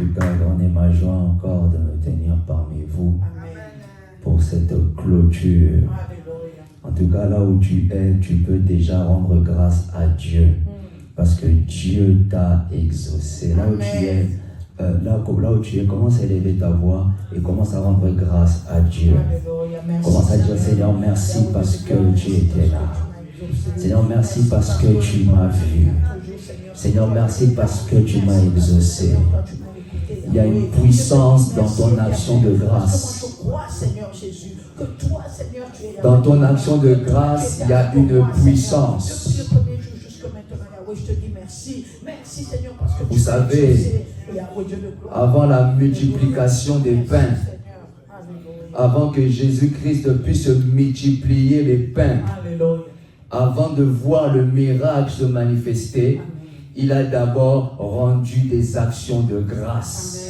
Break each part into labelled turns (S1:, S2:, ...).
S1: tout cas, grande est ma joie encore de me tenir parmi vous pour cette clôture. En tout cas, là où tu es, tu peux déjà rendre grâce à Dieu parce que Dieu t'a exaucé. Là où tu es, là où tu es, commence à élever ta voix et commence à rendre grâce à Dieu. Commence à dire, Seigneur, merci parce que tu étais là. Seigneur, merci parce que tu m'as vu. Seigneur, merci parce que tu m'as exaucé. Il y a une puissance dans ton action de grâce. Dans ton action de grâce, il y a une puissance. Vous savez, avant la multiplication des pains, avant que Jésus-Christ puisse multiplier les pains, avant de voir le miracle se manifester, il a d'abord rendu des actions de grâce.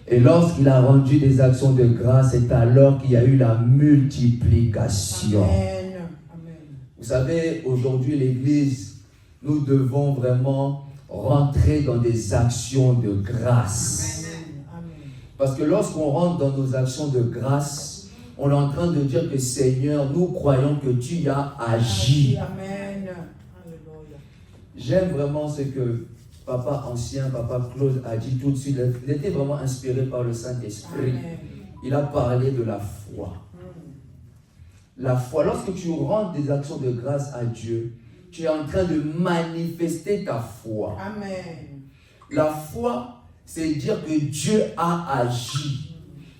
S1: Et lorsqu'il a rendu des actions de grâce, c'est alors qu'il y a eu la multiplication. Vous savez, aujourd'hui, l'Église, nous devons vraiment rentrer dans des actions de grâce. Parce que lorsqu'on rentre dans nos actions de grâce, on est en train de dire que Seigneur, nous croyons que tu as agi. J'aime vraiment ce que Papa ancien, Papa Claude a dit tout de suite. Il était vraiment inspiré par le Saint-Esprit. Il a parlé de la foi. La foi, lorsque tu rentres des actions de grâce à Dieu, tu es en train de manifester ta foi. Amen. La foi, c'est dire que Dieu a agi.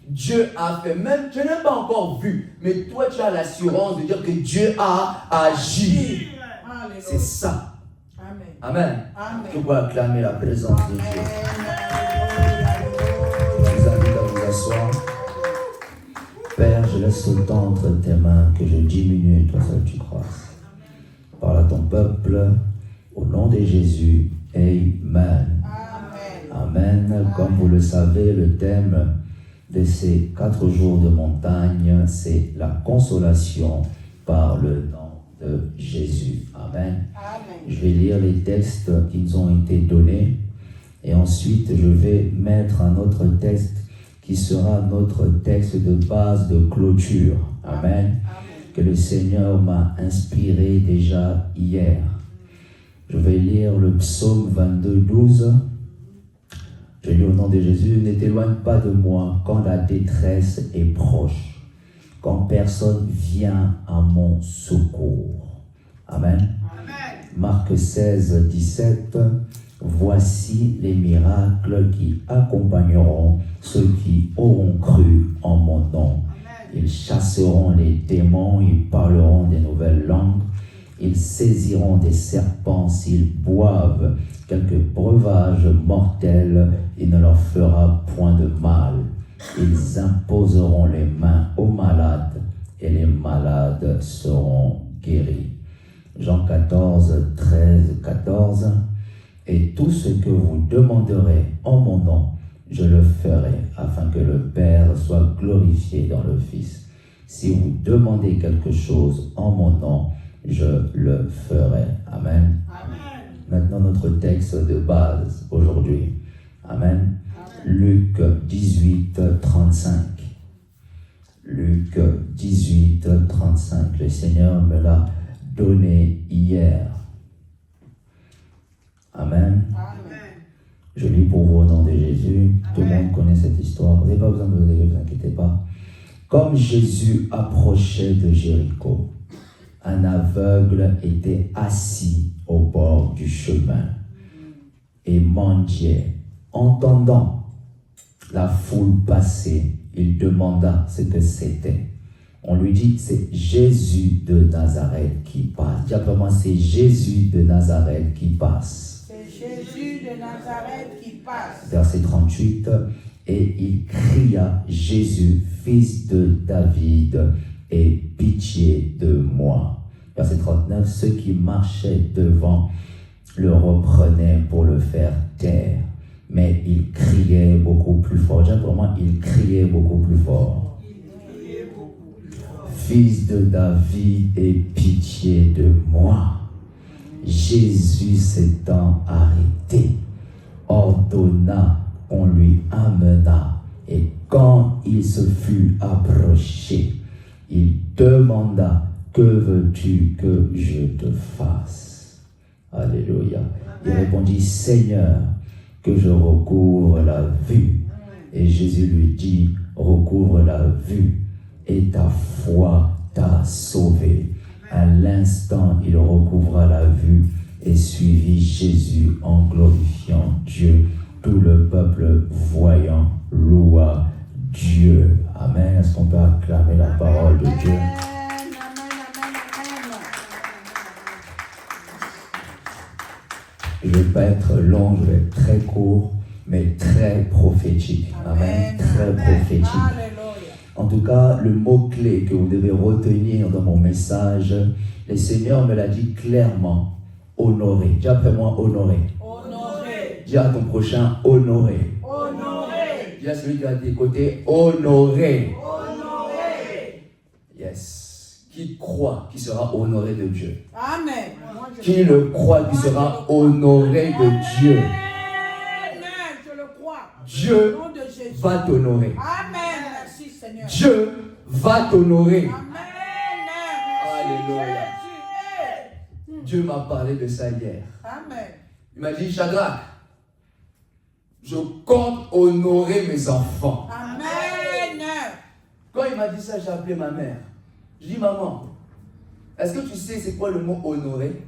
S1: Dieu a fait, même je n'ai pas encore vu, mais toi tu as l'assurance de dire que Dieu a agi. C'est ça. Amen. Amen. Tu peux acclamer la présence de Dieu. Je vous invite à vous asseoir. Père, je laisse tout le temps entre tes mains, que je diminue et toi seul tu croisses. Parle à ton peuple, au nom de Jésus. Amen. Amen. Comme vous le savez, le thème de ces 4 jours de montagne, c'est la consolation par le nom de Jésus. Amen. Amen. Je vais lire les textes qui nous ont été donnés et ensuite je vais mettre un autre texte qui sera notre texte de base de clôture. Amen. Amen. Que le Seigneur m'a inspiré déjà hier. Je vais lire le psaume 22, 12. Je lis au nom de Jésus, ne t'éloigne pas de moi quand la détresse est proche, quand personne vient à mon secours. Amen. Amen. Marc 16, 17. Voici les miracles qui accompagneront ceux qui auront cru en mon nom. Ils chasseront les démons, ils parleront des nouvelles langues, ils saisiront des serpents s'ils boivent quelques breuvages mortels, il ne leur fera point de mal. Ils imposeront les mains aux malades et les malades seront guéris. Jean 14, 13, 14. Et tout ce que vous demanderez en mon nom, je le ferai, afin que le Père soit glorifié dans le Fils. Si vous demandez quelque chose en mon nom, je le ferai. Amen. Amen. Maintenant, notre texte de base aujourd'hui. Amen. Luc 18, 35. Luc 18, 35. Le Seigneur me l'a donné hier. Amen. Amen. Je lis pour vous au nom de Jésus. Amen. Tout le monde connaît cette histoire. Vous n'avez pas besoin de vous aider, ne vous inquiétez pas. Comme Jésus approchait de Jéricho, un aveugle était assis au bord du chemin et mendiait. Entendant la foule passer, il demanda ce que c'était. On lui dit, c'est Jésus de Nazareth qui passe. Dis après moi, c'est Jésus de Nazareth qui passe.
S2: C'est Jésus de Nazareth qui passe.
S1: Verset 38, et il cria, Jésus, fils de David, aie pitié de moi. Verset 39, ceux qui marchaient devant le reprenaient pour le faire taire. Mais il criait beaucoup plus fort. J'ai pour moi, il criait beaucoup plus fort. Fils de David, aie pitié de moi. Jésus s'étant arrêté, ordonna qu'on lui amena. Et quand il se fut approché, il demanda, que veux-tu que je te fasse? Alléluia. Il répondit, Seigneur, que je recouvre la vue. Et Jésus lui dit, recouvre la vue et ta foi t'a sauvé. À l'instant, il recouvra la vue et suivit Jésus en glorifiant Dieu. Tout le peuple voyant loua Dieu. Amen. Est-ce qu'on peut acclamer la parole de Dieu? Je ne vais pas être long, je vais être très court, mais très prophétique. Amen. Très prophétique. En tout cas, le mot-clé que vous devez retenir dans mon message, le Seigneur me l'a dit clairement. Honorer. Dis après moi, honorer.
S2: Honorer.
S1: Dis à ton prochain, honorer.
S2: Honorer.
S1: Dis à celui qui est à tes côtés, honorer.
S2: Honorer.
S1: Yes. Qui croit qui sera honoré de Dieu?
S2: Amen.
S1: Qui le croit qui sera honoré de Dieu?
S2: Amen. Je le crois.
S1: Dieu
S2: Au nom de Jésus.
S1: va t'honorer.
S2: Amen. Merci Seigneur.
S1: Dieu va t'honorer.
S2: Amen.
S1: Alléluia. Dieu m'a parlé de ça hier.
S2: Amen.
S1: Il m'a dit, Shadrach, je compte honorer mes enfants.
S2: Amen.
S1: Quand il m'a dit ça, j'ai appelé ma mère. Je dis, maman, est-ce que tu sais c'est quoi le mot honorer?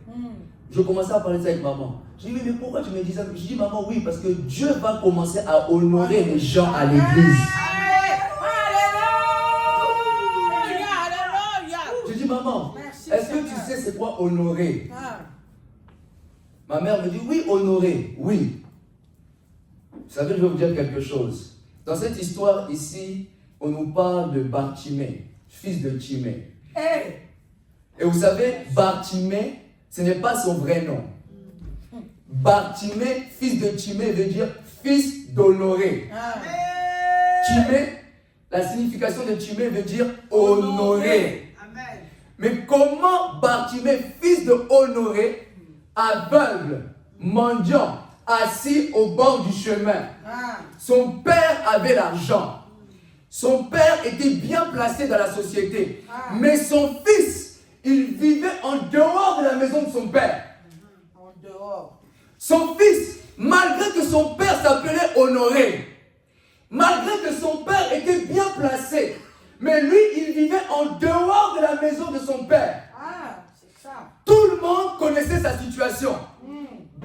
S1: Je commençais à parler de ça avec maman. Je dis, mais pourquoi tu me dis ça? Je dis, maman, oui, parce que Dieu va commencer à honorer les gens à l'église. Je dis, maman, est-ce que tu sais c'est quoi honorer? Ma mère me dit, oui, honorer, oui. Vous savez, je vais vous dire quelque chose. Dans cette histoire ici, on nous parle de Bartimée, fils de Timée. Et vous savez, Bartimée, ce n'est pas son vrai nom. Bartimée, fils de Timée, veut dire fils d'honoré. Timée, la signification de Timée veut dire honoré. Mais comment Bartimée, fils de honoré, aveugle, mendiant, assis au bord du chemin, son père avait l'argent. Son père était bien placé dans la société. Mais son fils, il vivait en dehors de la maison de son père.
S2: En dehors.
S1: Son fils, malgré que son père s'appelait Honoré, malgré que son père était bien placé, mais lui, il vivait en dehors de la maison de son père.
S2: C'est ça.
S1: Tout le monde connaissait sa situation.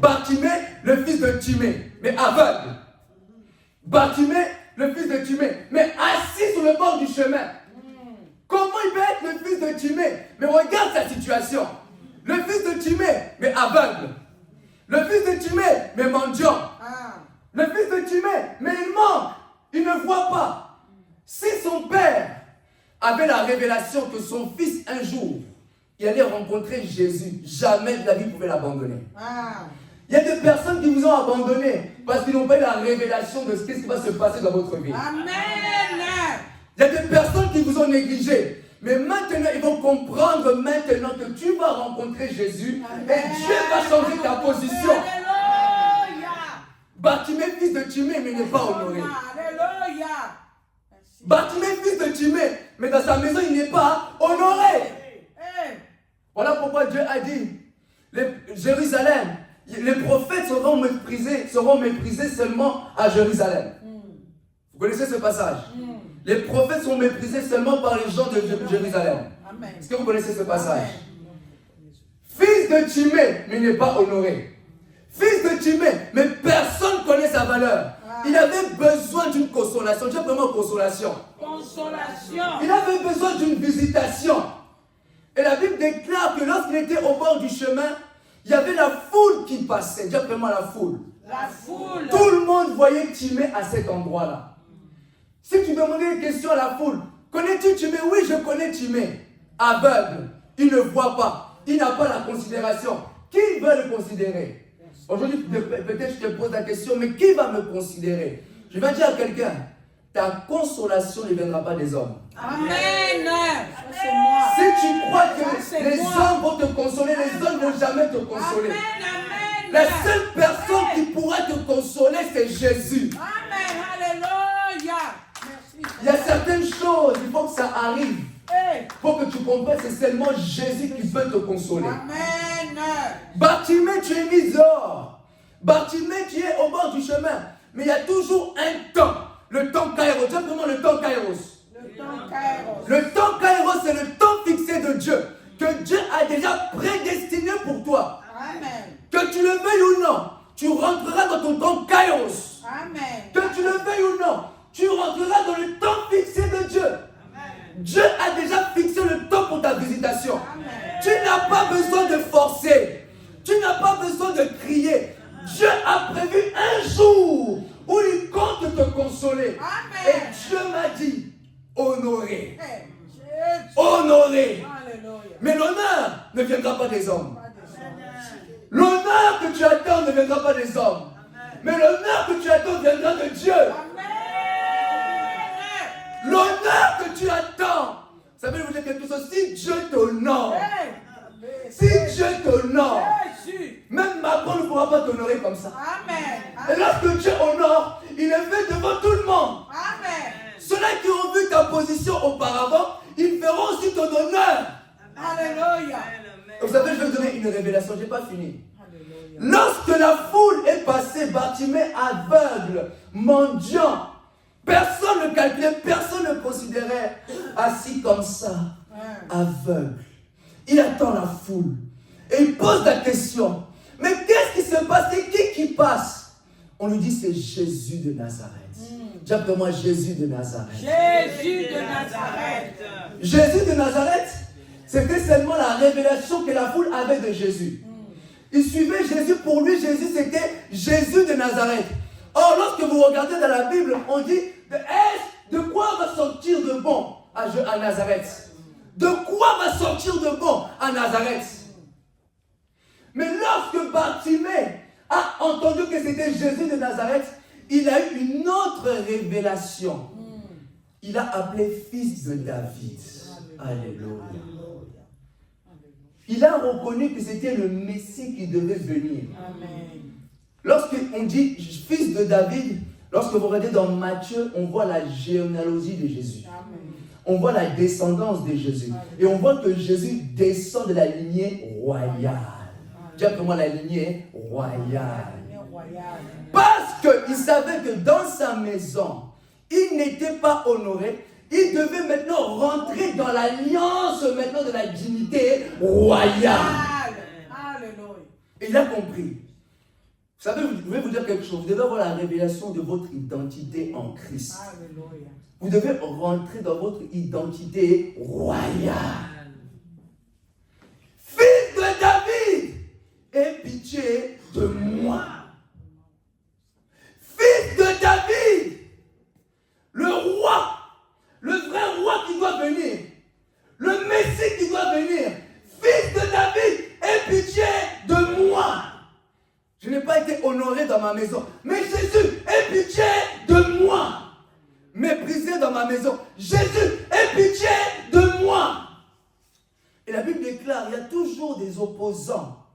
S1: Bartimée, le fils de Timée, mais aveugle. Bartimée, le fils de Timée, mais assis sur le bord du chemin. Comment il peut être le fils de Timée? Mais regarde sa situation. Le fils de Timée, mais aveugle. Le fils de Timée, mais mendiant. Le fils de Timée, mais il manque. Il ne voit pas. Si son père avait la révélation que son fils, un jour, il allait rencontrer Jésus, jamais de la vie pouvait l'abandonner. Il y a des personnes qui vous ont abandonné parce qu'ils n'ont pas eu la révélation de ce qui va se passer dans votre vie.
S2: Amen.
S1: Il y a des personnes qui vous ont négligé. Mais maintenant, ils vont comprendre maintenant que tu vas rencontrer Jésus. Amen. Et Dieu va changer ta position.
S2: Alléluia.
S1: Bartimée, fils de Timée, mais il n'est pas honoré.
S2: Alléluia.
S1: Bartimée, fils de Timée, mais dans sa maison, il n'est pas honoré. Voilà pourquoi Dieu a dit, Jérusalem, les prophètes seront méprisés seulement à Jérusalem. Vous connaissez ce passage? Les prophètes sont méprisés seulement par les gens de Jérusalem. Est-ce que vous connaissez ce passage? Fils de Timée, mais il n'est pas honoré. Fils de Timée, mais personne ne connaît sa valeur. Il avait besoin d'une consolation. Dieu vraiment consolation. Il avait besoin d'une visitation. Et la Bible déclare que lorsqu'il était au bord du chemin, il y avait la foule qui passait. Dis vraiment la foule.
S2: La foule.
S1: Tout le monde voyait Timée à cet endroit-là. Si tu demandais une question à la foule, connais-tu Timée? Oui, je connais Timée. Aveugle, il ne voit pas, il n'a pas la considération. Qui veut le considérer? Aujourd'hui, peut-être je te pose la question, mais qui va me considérer? Je vais dire à quelqu'un, ta consolation ne viendra pas des hommes.
S2: Amen. C'est moi.
S1: Si tu crois que les hommes vont te consoler, les hommes ne vont jamais te consoler.
S2: Amen.
S1: La seule personne qui pourra te consoler, c'est Jésus.
S2: Amen.
S1: arrive, pour que tu comprennes, c'est seulement Jésus qui peut te consoler.
S2: Amen.
S1: Bartimée, tu es mis dehors. Bartimée, tu es au bord du chemin. Mais il y a toujours un temps. Le temps Kairos. Tu sais comment le temps Kairos?
S2: Le temps Kairos.
S1: Le temps Kairos, c'est le temps fixé de Dieu. Que Dieu a déjà prédestiné pour toi.
S2: Amen.
S1: Que tu le veuilles ou non, tu rentreras dans ton temps Kairos.
S2: Amen.
S1: Que tu le veuilles ou non, tu rentreras dans le temps fixé de Dieu. Dieu a déjà fixé le temps pour ta visitation.
S2: Amen.
S1: Tu n'as pas besoin de forcer. Tu n'as pas besoin de crier. Dieu a prévu un jour où il compte te consoler.
S2: Amen.
S1: Et Dieu m'a dit, honorer.
S2: Jésus.
S1: Honorer.
S2: Alléluia.
S1: Mais l'honneur ne viendra pas des hommes.
S2: Pas des hommes.
S1: L'honneur que tu attends ne viendra pas des hommes. Mais l'honneur que tu attends viendra de Dieu.
S2: Amen.
S1: L'honneur que tu attends, ça veut vous dire quelque chose. Si Dieu t'honore, si Dieu t'honore,
S2: Jésus.
S1: même Macron ne pourra pas t'honorer comme ça.
S2: Amen.
S1: Et lorsque Dieu honore, il est fait devant tout le monde.
S2: Amen.
S1: Ceux-là qui ont vu ta position auparavant, ils verront aussi ton honneur.
S2: Alléluia.
S1: Vous savez, je vais vous donner une révélation, je n'ai pas fini.
S2: Alléluia.
S1: Lorsque la foule est passée, Bartimée aveugle, mendiant, personne ne calculait, personne ne considérait, assis comme ça, aveugle. Il attend la foule et il pose la question. Mais qu'est-ce qui se passe? C'est qui passe? On lui dit c'est Jésus de Nazareth. Dis après moi Jésus de Nazareth.
S2: Jésus de Nazareth.
S1: Jésus de Nazareth, c'était seulement la révélation que la foule avait de Jésus. Il suivait Jésus, pour lui Jésus c'était Jésus de Nazareth. Or lorsque vous regardez dans la Bible, on dit de quoi va sortir de bon à Nazareth? De quoi va sortir de bon à Nazareth? Mais lorsque Bartimée a entendu que c'était Jésus de Nazareth, il a eu une autre révélation. Il a appelé fils de David. Alléluia. Il a reconnu que c'était le Messie qui devait venir. Lorsqu'on dit fils de David, lorsque vous regardez dans Matthieu, on voit la généalogie de Jésus. On voit la descendance de Jésus. Et on voit que Jésus descend de la lignée royale. Dis après moi la lignée royale. Parce qu'il savait que dans sa maison, il n'était pas honoré. Il devait maintenant rentrer dans l'alliance maintenant de la dignité royale. Et il a compris. Vous savez, je vais vous dire quelque chose. Vous devez avoir la révélation de votre identité en Christ.
S2: Alléluia.
S1: Vous devez rentrer dans votre identité royale. Fils de David, aie pitié de moi. Fils de David, le roi, le vrai roi qui doit venir, le Messie qui doit venir. Fils de David, aie pitié de moi. Je n'ai pas été honoré dans ma maison, mais Jésus, aie pitié de moi. Méprisé dans ma maison, Jésus, aie pitié de moi. Et la Bible déclare, il y a toujours des opposants.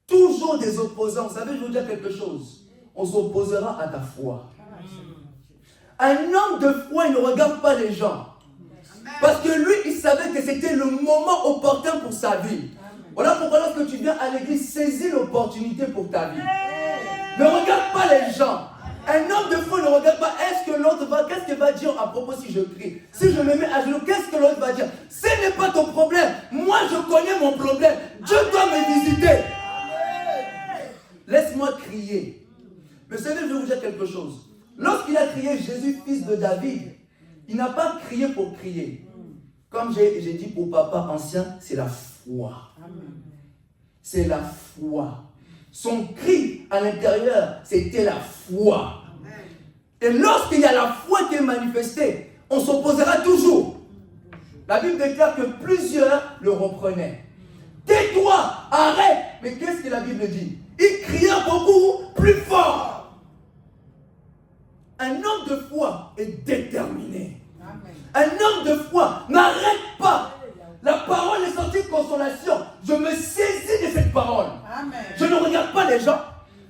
S1: Toujours des opposants. Vous savez, je vais vous dire quelque chose. On s'opposera à ta foi. Un homme de foi, il ne regarde pas les gens. Parce que lui, il savait que c'était le moment opportun pour sa vie. Voilà pourquoi lorsque tu viens à l'église, saisis l'opportunité pour ta vie. Ne regarde pas les gens. Un homme de foi ne regarde pas est-ce que l'autre va, qu'est-ce qu'il va dire à propos si je prie. Si je me mets à genoux, qu'est-ce que l'autre va dire. Ce n'est pas ton problème. Moi, je connais mon problème. Dieu doit me visiter. Laisse-moi crier. Mais vous savez, je vais vous dire quelque chose. Lorsqu'il a crié Jésus, fils de David, il n'a pas crié pour crier. Comme j'ai dit pour papa ancien, c'est la foi. C'est la foi. Son cri à l'intérieur, c'était la foi. Et lorsqu'il y a la foi qui est manifestée, on s'opposera toujours. La Bible déclare que plusieurs le reprenaient. Tais-toi, arrête. Mais qu'est-ce que la Bible dit? Il cria beaucoup plus fort. Un homme de foi est déterminé. Un homme de foi n'arrête pas. La parole est sortie de consolation. Je me saisis de cette parole.
S2: Amen.
S1: Je ne regarde pas les gens.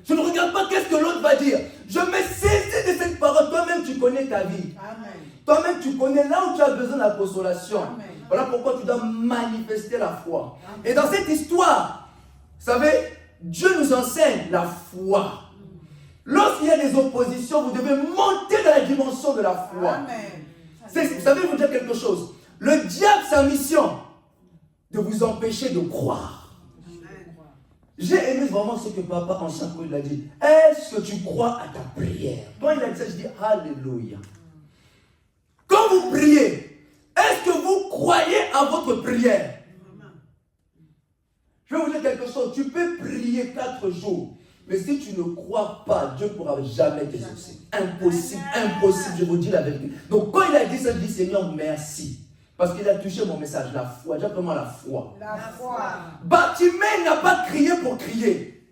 S1: Je ne regarde pas qu'est-ce que l'autre va dire. Je me saisis de cette parole. Toi-même, tu connais connais ta vie.
S2: Amen.
S1: Toi-même, tu connais là où tu as besoin de la consolation.
S2: Amen.
S1: Voilà pourquoi tu dois manifester la foi. Et dans cette histoire, vous savez, Dieu nous enseigne la foi. Lorsqu'il y a des oppositions, vous devez monter dans la dimension de la foi.
S2: Amen.
S1: Vous savez, vous dire quelque chose. Le diable, sa mission, de vous empêcher de croire. J'ai aimé vraiment ce que papa ancien il a dit. Est-ce que tu crois à ta prière? Quand il a dit ça, je dis Alléluia. Quand vous priez, est-ce que vous croyez à votre prière? Je vais vous dire quelque chose. Tu peux prier 4 jours. Mais si tu ne crois pas, Dieu ne pourra jamais t'exaucer. Impossible, impossible, je vous dis la vérité. Donc quand il a dit ça, je dis Seigneur, merci. Parce qu'il a touché mon message, la foi. Déjà comment la foi.
S2: La foi.
S1: Bartimée n'a pas crié pour crier.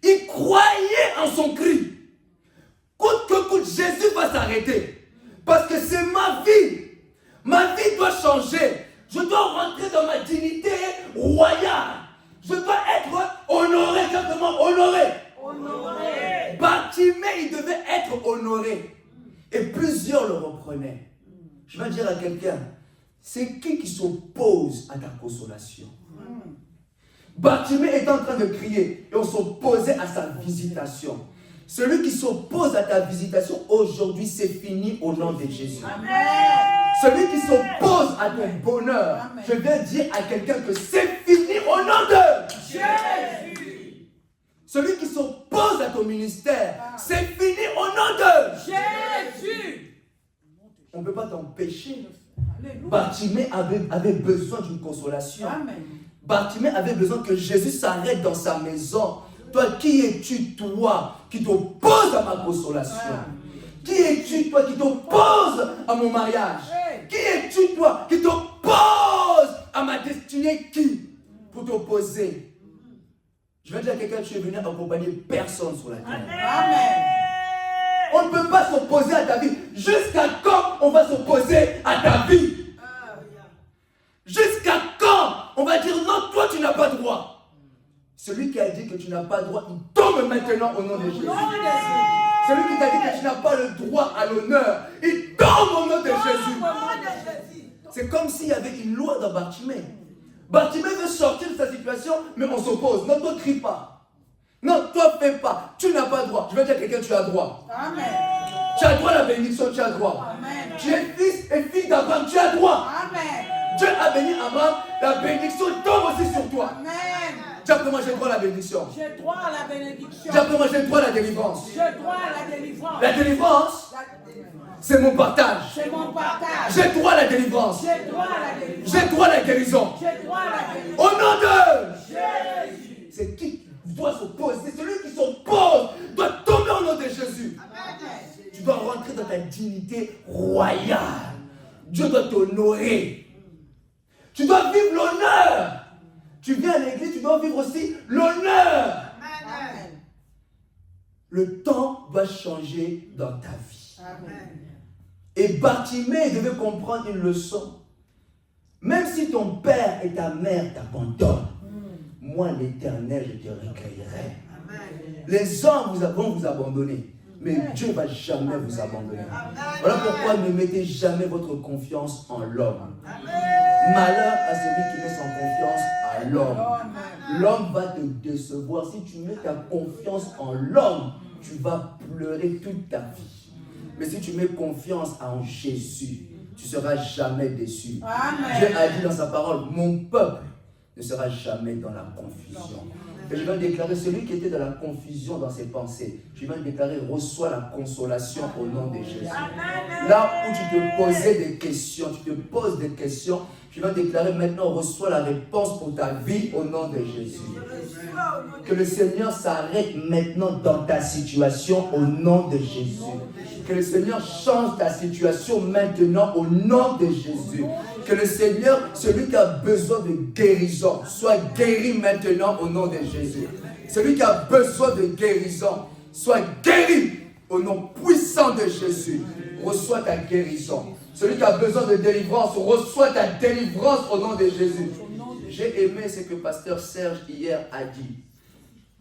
S1: Il croyait en son cri. Coûte que coûte, Jésus va s'arrêter. Parce que c'est ma vie. Ma vie doit changer. Je dois rentrer dans ma dignité royale. Je dois être honoré, simplement honoré.
S2: Honoré.
S1: Bartimée, il devait être honoré. Et plusieurs le reprenaient. Je vais dire à quelqu'un, c'est qui s'oppose à ta consolation? Bartimée est en train de crier et on s'opposait à sa visitation. Celui qui s'oppose à ta visitation, aujourd'hui, c'est fini au nom de Jésus.
S2: Amen.
S1: Celui qui s'oppose à ton bonheur,
S2: Amen.
S1: je viens dire à quelqu'un que c'est fini au nom de
S2: Jésus.
S1: Celui qui s'oppose à ton ministère, c'est fini au nom de
S2: Jésus.
S1: On ne peut pas t'empêcher.
S2: Alléluia.
S1: Bartimée avait besoin d'une consolation.
S2: Amen.
S1: Bartimée avait besoin que Jésus s'arrête dans sa maison. Toi, qui es-tu, toi, qui t'oppose à ma consolation? Qui es-tu, toi, qui t'oppose à mon mariage? Qui es-tu, toi, qui t'oppose à ma destinée? Qui pour t'opposer? Je vais dire à quelqu'un, tu es venu accompagner personne sur la terre.
S2: Amen.
S1: On ne peut pas s'opposer à ta vie. Jusqu'à quand on va s'opposer à ta vie? Jusqu'à quand on va dire non, toi tu n'as pas droit? Celui qui a dit que tu n'as pas droit, il tombe maintenant au nom de Jésus. Celui qui t'a dit que tu n'as pas le droit à l'honneur, il tombe au nom de Jésus. C'est comme s'il y avait une loi dans Bartimée. Bartimée veut sortir de sa situation, mais on s'oppose. Non, toi, crie pas. Non, toi, fais pas. Tu n'as pas droit. Je vais dire à quelqu'un, tu as droit.
S2: Amen.
S1: Tu as droit à la bénédiction, tu as droit.
S2: Amen.
S1: Tu es fils et fille d'Abraham, tu as droit.
S2: Amen.
S1: Dieu a béni Abraham, la bénédiction tombe aussi sur toi.
S2: Amen.
S1: Dis après moi, j'ai droit à la bénédiction.
S2: J'ai droit à la bénédiction.
S1: Dis après moi, j'ai droit à la délivrance.
S2: J'ai droit à la délivrance.
S1: La délivrance, c'est mon partage.
S2: C'est mon partage.
S1: J'ai droit à la délivrance.
S2: J'ai droit à la délivrance.
S1: J'ai droit à la guérison.
S2: J'ai droit à la délivrance.
S1: Au nom de
S2: Jésus.
S1: C'est qui doit s'opposer. C'est celui qui s'oppose doit tomber au nom de Jésus. Tu dois rentrer dans ta dignité royale. Dieu doit t'honorer. Tu dois vivre l'honneur. Tu viens à l'église, tu dois vivre aussi l'honneur.
S2: Amen.
S1: Le temps va changer dans ta vie.
S2: Amen.
S1: Et Bartimée devait comprendre une leçon. Même si ton père et ta mère t'abandonnent, moi l'Éternel, je te recueillerai. Les hommes vont vous abandonner, mais Dieu ne va jamais vous abandonner. Voilà pourquoi ne mettez jamais votre confiance en l'homme. Malheur à celui qui met son confiance à l'homme. L'homme va te décevoir. Si tu mets ta confiance en l'homme, tu vas pleurer toute ta vie. Mais si tu mets confiance en Jésus, tu ne seras jamais déçu.
S2: Amen.
S1: Dieu a dit dans sa parole, mon peuple ne sera jamais dans la confusion. Et je vais déclarer, celui qui était dans la confusion dans ses pensées, je vais déclarer, reçois la consolation au nom de Jésus. Là où tu te posais des questions, tu te poses des questions, je vais déclarer maintenant, reçois la réponse pour ta vie au nom de Jésus. Que le Seigneur s'arrête maintenant dans ta situation au nom de Jésus. Que le Seigneur change ta situation maintenant au nom de Jésus. Que le Seigneur, celui qui a besoin de guérison, soit guéri maintenant au nom de Jésus. Celui qui a besoin de guérison, soit guéri au nom puissant de Jésus. Reçois ta guérison. Celui qui a besoin de délivrance, reçois ta délivrance au nom de Jésus. J'ai aimé ce que pasteur Serge hier a dit.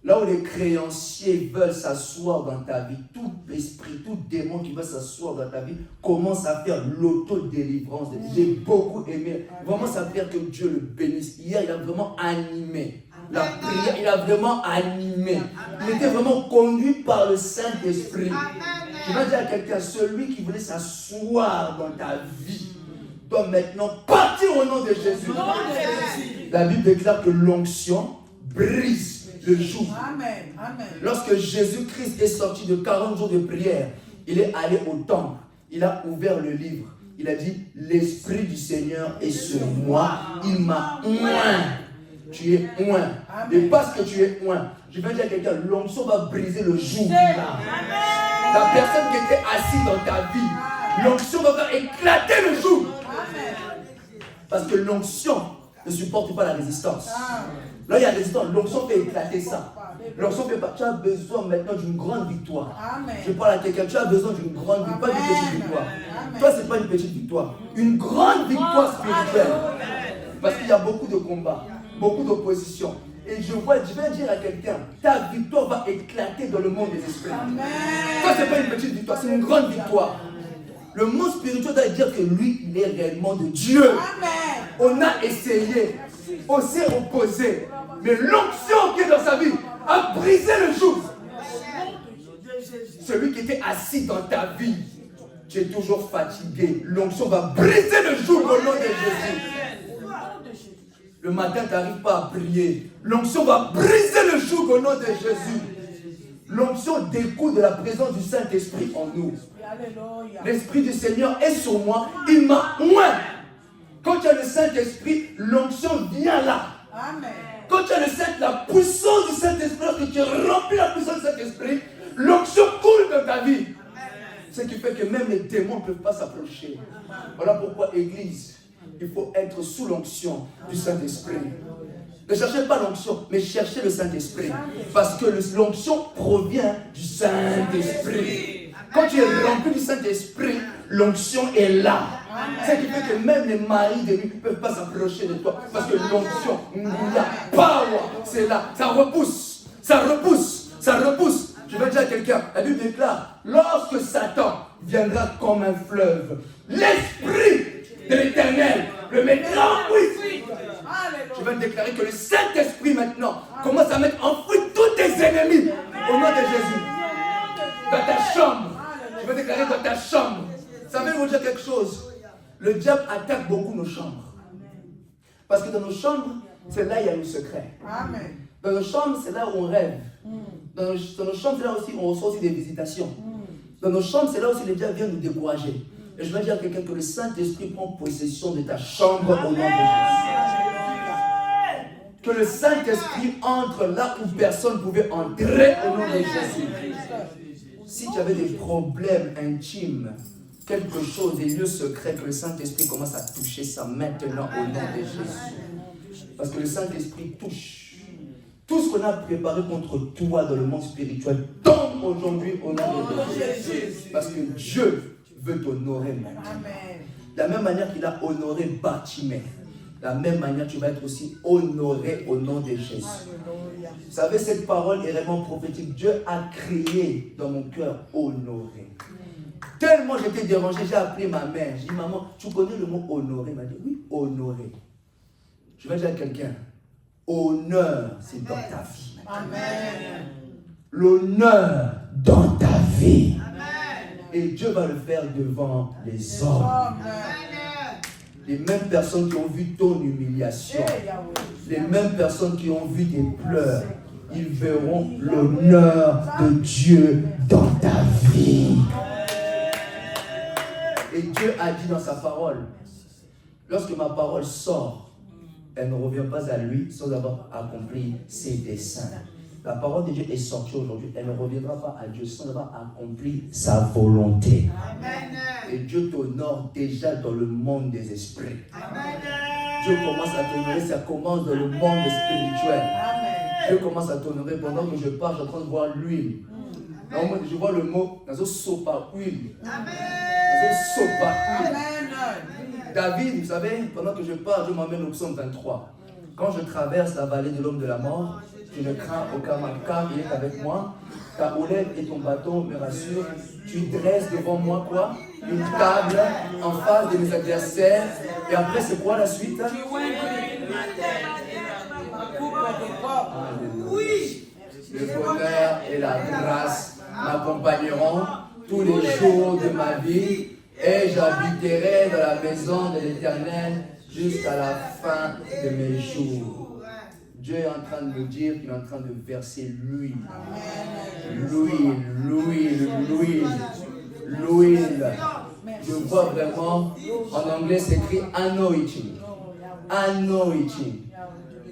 S1: Là où les créanciers veulent s'asseoir dans ta vie, tout esprit, tout démon qui veut s'asseoir dans ta vie, commence à faire l'autodélivrance. J'ai beaucoup aimé. Vraiment, ça veut dire que Dieu le bénisse. Hier, il a vraiment animé la prière. Il a vraiment animé. Il était vraiment conduit par le Saint-Esprit. Je vais dire à quelqu'un, celui qui voulait s'asseoir dans ta vie doit maintenant partir au nom de Jésus. La Bible déclare que l'onction brise le joug. Lorsque Jésus-Christ est sorti de 40 jours de prière, il est allé au temple, il a ouvert le livre, il a dit, l'Esprit du Seigneur est sur moi, il m'a oint. Tu es oint. Et parce que tu es oint, je vais dire à quelqu'un, l'onction va briser le joug là. La personne qui était assise dans ta vie, l'onction va faire éclater le joug. Parce que l'onction ne supporte pas la résistance. Là, il y a résistance. L'onction fait éclater ça. L'onction fait pas. Tu as besoin maintenant d'une grande victoire. Je parle à quelqu'un. Tu as besoin d'une grande victoire, pas d'une petite victoire. Toi, ce n'est pas une petite victoire. Une grande victoire spirituelle. Parce qu'il y a beaucoup de combats, beaucoup d'opposition. Et je vais dire à quelqu'un, ta victoire va éclater dans le monde des esprits. Toi, ce n'est pas une petite victoire, c'est une grande victoire. Le monde spirituel doit dire que lui, il est réellement de Dieu. On a essayé, on s'est opposé. Mais l'onction qui est dans sa vie a brisé le joug. Celui qui était assis dans ta vie, tu es toujours fatigué. L'onction va briser le joug au nom de Jésus. Le matin, tu n'arrives pas à prier. L'onction va briser le joug au nom de Jésus. L'onction découle de la présence du Saint-Esprit en nous. L'Esprit du Seigneur est sur moi. Il m'a oint. Quand tu as le Saint-Esprit, l'onction vient là. Quand tu as la puissance du Saint-Esprit, lorsque tu remplis la puissance du Saint-Esprit, l'onction coule dans ta vie. Ce qui fait que même les démons ne peuvent pas s'approcher. Voilà pourquoi, Église, il faut être sous l'onction du Saint-Esprit. Ne cherchez pas l'onction, mais cherchez le Saint-Esprit. Parce que l'onction provient du Saint-Esprit. Quand tu es rempli du Saint-Esprit, l'onction est là. Ce qui fait que même les maris de lui ne peuvent pas s'approcher de toi. Parce que l'onction, la power, c'est là. Ça repousse, ça repousse, ça repousse. Je vais dire à quelqu'un, la Bible déclare, lorsque Satan viendra comme un fleuve, l'Esprit de l'Éternel le mettra en fuite. Je vais déclarer que le Saint-Esprit maintenant commence à mettre en fuite tous tes ennemis au nom de Jésus. Dans ta chambre, je vais déclarer dans ta chambre. Ça veut vous dire quelque chose. Le diable attaque beaucoup nos chambres. Parce que dans nos chambres, c'est là où il y a nos secrets. Dans nos chambres, c'est là où on rêve. Dans nos chambres, c'est là aussi où on reçoit aussi des visitations. Dans nos chambres, c'est là aussi les diables viennent nous décourager. Et je vais dire à quelqu'un que le Saint-Esprit prend possession de ta chambre au nom de Jésus. Que le Saint-Esprit entre là où personne ne pouvait entrer au nom de Jésus. Si tu avais des problèmes intimes, quelque chose, des lieux secrets, que le Saint-Esprit commence à toucher ça maintenant au nom de Jésus. Parce que le Saint-Esprit touche. Tout ce qu'on a préparé contre toi dans le monde spirituel tombe aujourd'hui au nom de Jésus. Parce que Dieu veut t'honorer maintenant. De la même manière qu'il a honoré Bartimée, de la même manière tu vas être aussi honoré au nom de Jésus. Vous savez, cette parole est vraiment prophétique. Dieu a créé dans mon cœur honoré. Tellement j'étais dérangé, j'ai appelé ma mère. J'ai dit, maman, tu connais le mot honoré? Elle m'a dit, oui, honoré. Je vais dire à quelqu'un, honneur, c'est dans ta vie. Amen. L'honneur dans ta vie. Amen. Et Dieu va le faire devant les hommes. Amen. Les mêmes personnes qui ont vu ton humiliation, les mêmes personnes qui ont vu tes pleurs, ils verront l'honneur de Dieu dans ta vie. Et Dieu a dit dans sa parole, lorsque ma parole sort, elle ne revient pas à lui sans avoir accompli ses desseins. La parole de Dieu est sortie aujourd'hui, elle ne reviendra pas à Dieu sans avoir accompli sa volonté. Amen. Et Dieu t'honore déjà dans le monde des esprits. Amen. Dieu commence à t'honorer, ça commence dans le monde spirituel. Amen. Dieu commence à t'honorer. Pendant que je parle, je suis en train de voir l'huile. Je vois le mot, dans sopa huile. Amen. Sopa huile. David, vous savez, pendant que je parle, je m'emmène au psaume 23. Quand je traverse la vallée de l'homme de la mort, Tu ne crains aucun mal, car il est avec moi. Ta houlette et ton bâton me rassurent. Tu dresses devant moi quoi? Une table en face de mes adversaires. Et après, c'est quoi la suite?
S2: Oui.
S1: Le bonheur et la grâce m'accompagneront tous les jours de ma vie et j'habiterai dans la maison de l'Éternel jusqu'à la fin de mes jours. Dieu est en train de me dire qu'il est en train de verser l'huile. L'huile. Je vois vraiment, en anglais c'est écrit anointing. Anointing.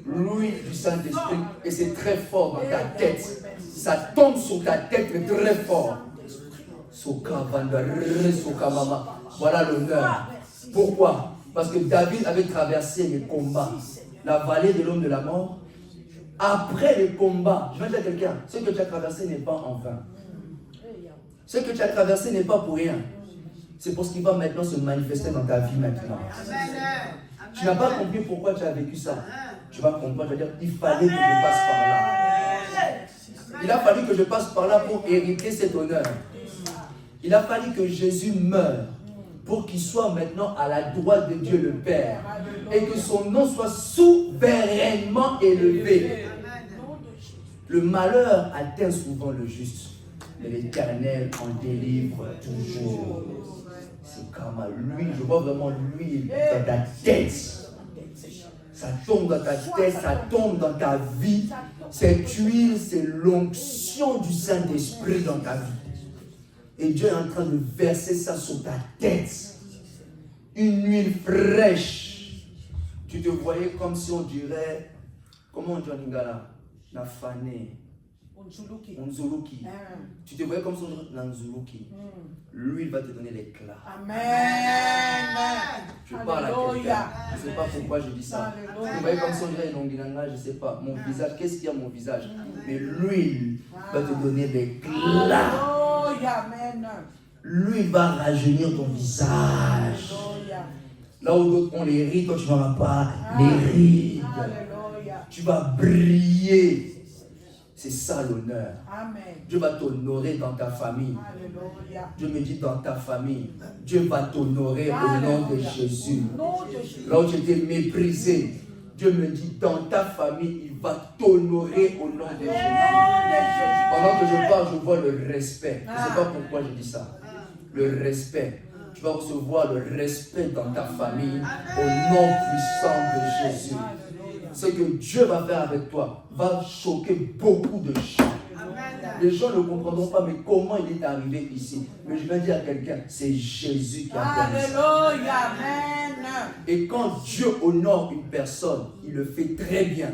S1: L'huile du Saint-Esprit, et c'est très fort dans ta tête. Ça tombe sur ta tête très fort. Voilà l'honneur. Pourquoi? Parce que David avait traversé les combats, la vallée de l'homme de la mort. Après les combats, je vais dire à quelqu'un, ce que tu as traversé n'est pas en vain. Ce que tu as traversé n'est pas pour rien. C'est pour ce qui va maintenant se manifester dans ta vie maintenant. Tu n'as pas compris pourquoi tu as vécu ça. Tu vas comprendre, je veux dire, il fallait que je passe par là. Il a fallu que je passe par là pour hériter cet honneur. Il a fallu que Jésus meure pour qu'il soit maintenant à la droite de Dieu le Père et que son nom soit souverainement élevé. Le malheur atteint souvent le juste, mais l'Éternel en délivre toujours. C'est comme l'huile, je vois vraiment l'huile dans ta tête. Ça tombe dans ta tête, ça tombe dans ta vie. Cette huile, c'est l'onction du Saint-Esprit dans ta vie. Et Dieu est en train de verser ça sur ta tête. Une huile fraîche. Tu te voyais comme si on dirait, comment on dit en lingala? Nafane. Unzuluki. Tu te voyais comme si on dirait Nanzuluki. L'huile va te donner l'éclat.
S2: Amen.
S1: Je parle à quelqu'un. Je ne sais pas pourquoi je dis ça. Tu te voyais comme si on dirait Nongilanga, je ne sais pas. Mon visage, qu'est-ce qu'il y a mon visage? Mais l'huile va te donner l'éclat. L'huile va rajeunir ton visage. Là où d'autres ont les rides, toi tu n'auras pas les rides. Tu vas briller. C'est ça l'honneur. Dieu va t'honorer dans ta famille. Dieu me dit dans ta famille. Dieu va t'honorer au nom de Jésus. Là où tu étais méprisé, Dieu me dit dans ta famille, il va t'honorer au nom de Jésus. Pendant que je parle, je vois le respect. Je ne sais pas pourquoi je dis ça. Le respect. Tu vas recevoir le respect dans ta famille au nom puissant de Jésus. Ce que Dieu va faire avec toi va choquer beaucoup de gens. Les gens ne comprendront pas, mais comment il est arrivé ici. Mais je vais dire à quelqu'un, c'est Jésus qui a fait ça. Et quand Dieu honore une personne, il le fait très bien.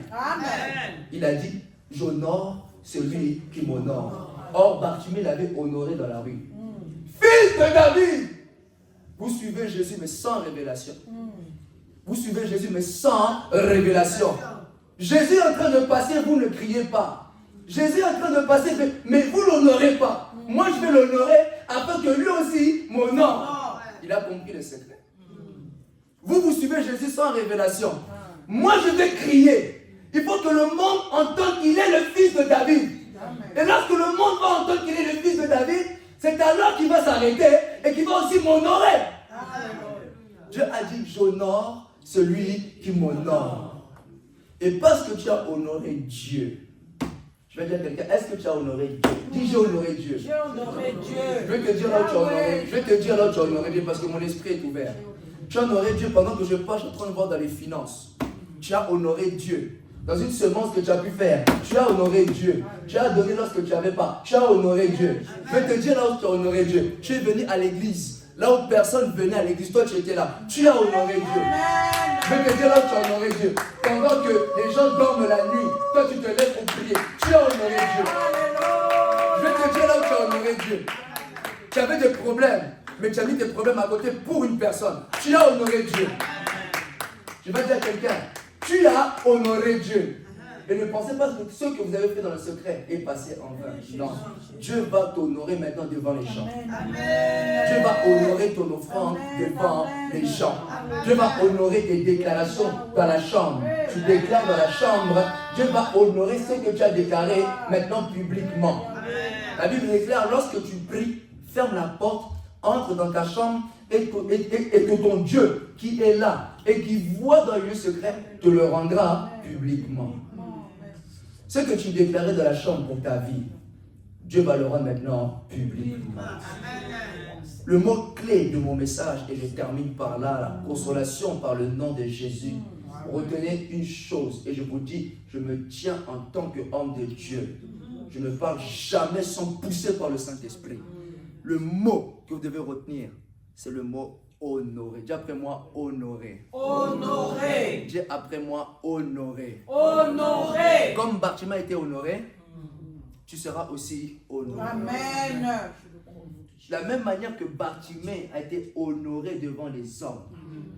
S1: Il a dit, j'honore celui qui m'honore. Or, Bartimée l'avait honoré dans la rue. Fils de David! Vous suivez Jésus, mais sans révélation. Vous suivez Jésus, mais sans révélation. Jésus est en train de passer, vous ne criez pas. Jésus est en train de passer, mais vous ne l'honorez pas. Moi, je vais l'honorer afin que lui aussi m'honore. Il a compris le secret. Vous suivez Jésus sans révélation. Moi, je vais crier. Il faut que le monde entende qu'il est le fils de David. Et lorsque le monde va entendre qu'il est le fils de David, c'est alors qu'il va s'arrêter et qu'il va aussi m'honorer. Dieu a dit, j'honore celui qui m'honore. Et parce que tu as honoré Dieu, je vais dire à quelqu'un, est-ce que tu as honoré Dieu? Dis, j'ai honoré Dieu.
S2: J'ai honoré Dieu.
S1: Je vais te dire là où tu as honoré. Je vais te dire là où tu as honoré Dieu parce que mon esprit est ouvert. Tu as honoré Dieu pendant que je parle, je suis en train de voir dans les finances. Tu as honoré Dieu. Dans une semence que tu as pu faire, tu as honoré Dieu. Tu as donné lorsque tu n'avais pas. Tu as honoré Dieu. Je vais te dire là où tu as honoré Dieu. Tu es venu à l'église. Là où personne venait à l'église, toi tu étais là. Tu as honoré Dieu. Je vais te dire là où tu as honoré Dieu. Pendant que les gens dorment la nuit, toi tu te lèves pour prier. Tu as honoré Dieu. Je vais te dire là où tu as honoré Dieu. Tu avais des problèmes, mais tu as mis tes problèmes à côté pour une personne. Tu as honoré Dieu. Je vais dire à quelqu'un, tu as honoré Dieu. Et ne pensez pas que ce que vous avez fait dans le secret est passé en vain. Non. Dieu va t'honorer maintenant devant les gens. Dieu va honorer ton offrande devant les gens. Dieu va honorer tes déclarations dans la chambre. Tu déclares dans la chambre, Dieu va honorer ce que tu as déclaré maintenant publiquement. La Bible déclare, lorsque tu pries, ferme la porte, entre dans ta chambre et que ton Dieu qui est là et qui voit dans le lieu secret te le rendra publiquement. Ce que tu déclarais dans la chambre pour ta vie, Dieu va le rendre maintenant publiquement. Le mot clé de mon message, et je termine par là, la consolation par le nom de Jésus. Retenez une chose, et je vous dis, je me tiens en tant qu'homme de Dieu. Je ne parle jamais sans pousser par le Saint-Esprit. Le mot que vous devez retenir, c'est le mot honorer. Dis après moi, honorer.
S2: Honorer.
S1: Dis après moi, honorer.
S2: Honorer.
S1: Comme Bartimée a été honoré, tu seras aussi honoré.
S2: Amen.
S1: De la même manière que Bartimée a été honoré devant les hommes,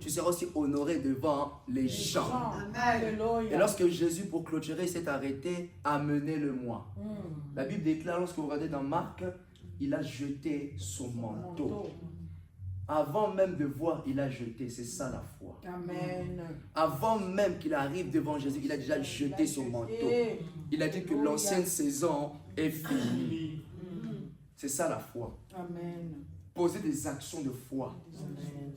S1: tu seras aussi honoré devant les gens. Et lorsque Jésus, pour clôturer, s'est arrêté, amenez-le-moi. La Bible déclare, lorsque vous regardez dans Marc, il a jeté son manteau. Avant même de voir, il a jeté. C'est ça la foi.
S2: Amen.
S1: Avant même qu'il arrive devant Jésus, il a déjà jeté son manteau. Il a dit que l'ancienne saison est finie. C'est ça la foi.
S2: Amen.
S1: Posez des actions de foi.
S2: Amen.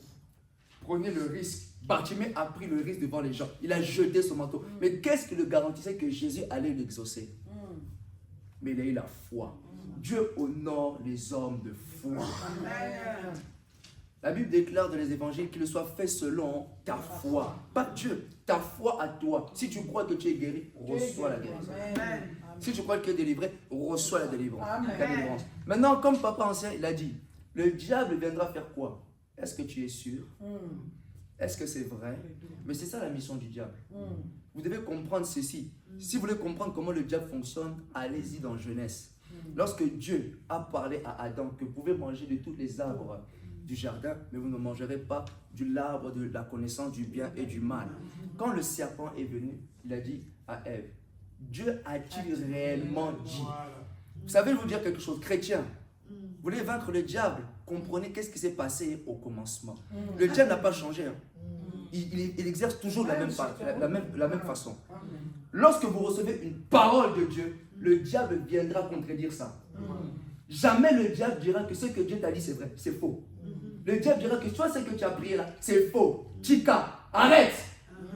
S1: Prenez le risque. Bartimée a pris le risque devant les gens. Il a jeté son manteau. Mais qu'est-ce qui le garantissait que Jésus allait l'exaucer? Mais il a eu la foi. Dieu honore les hommes de foi.
S2: Amen.
S1: La Bible déclare dans les évangiles qu'il soit fait selon ta foi. Pas Dieu, ta foi à toi. Si tu crois que tu es guéri, reçois la guérison.
S2: Amen.
S1: Si tu crois que tu es délivré, reçois la délivrance.
S2: Amen.
S1: La délivrance. Maintenant, comme papa ancien, il a dit, le diable viendra faire quoi? Est-ce que tu es sûr? Est-ce que c'est vrai? Mais c'est ça la mission du diable. Vous devez comprendre ceci. Si vous voulez comprendre comment le diable fonctionne, allez-y dans Genèse. Lorsque Dieu a parlé à Adam que vous pouvez manger de tous les arbres du jardin, mais vous ne mangerez pas de l'arbre de la connaissance du bien et du mal. Quand le serpent est venu, il a dit à Ève, Dieu a-t-il réellement dit? Vous savez, je vais vous dire quelque chose, chrétien. Vous voulez vaincre le diable, comprenez qu'est-ce qui s'est passé au commencement. Le diable n'a pas changé. Hein. Il exerce toujours de la même façon. Lorsque vous recevez une parole de Dieu, le diable viendra contredire ça. Jamais le diable dira que ce que Dieu t'a dit c'est vrai, c'est faux. Le diable dira que toi ce que tu as prié là, c'est faux. Tika, arrête.